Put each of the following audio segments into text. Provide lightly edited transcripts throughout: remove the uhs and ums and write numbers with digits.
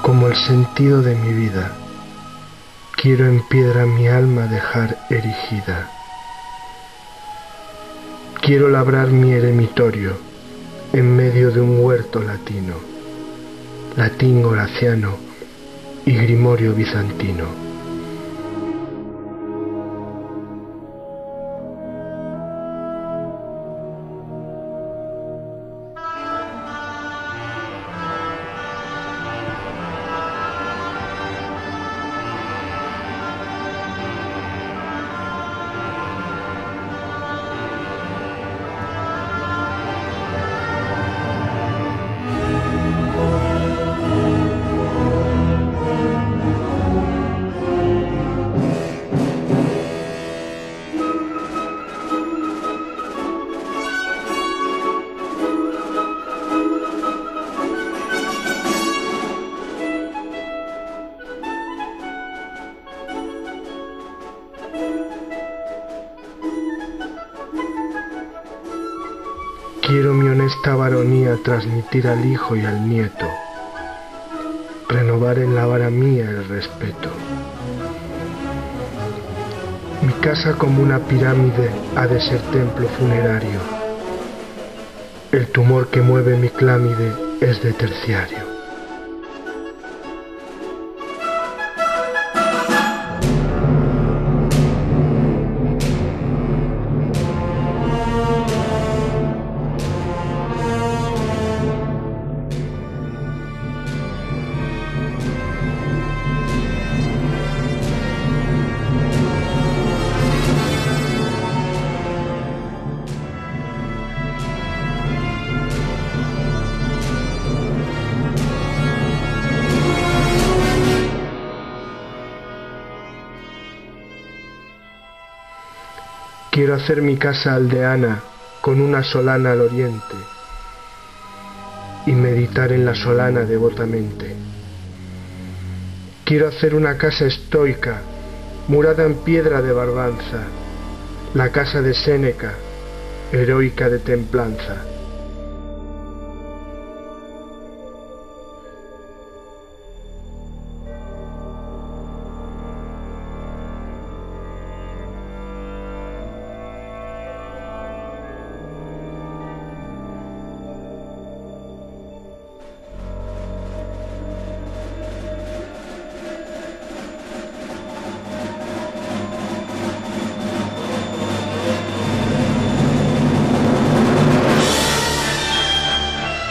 como el sentido de mi vida. Quiero en piedra mi alma dejar erigida. Quiero labrar mi eremitorio en medio de un huerto latino, latín horaciano y grimorio bizantino. Quiero mi honesta varonía transmitir al hijo y al nieto, renovar en la vara mía el respeto. Mi casa como una pirámide ha de ser templo funerario. El tumor que mueve mi clámide es de terciario. Quiero hacer mi casa aldeana con una solana al oriente y meditar en la solana devotamente. Quiero hacer una casa estoica, murada en piedra de Barbanza, la casa de Séneca, heroica de templanza.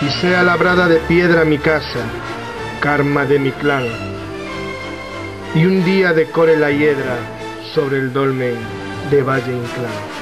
Y sea labrada de piedra mi casa, karma de mi clan, y un día decore la hiedra sobre el dolmen de Valle Inclán.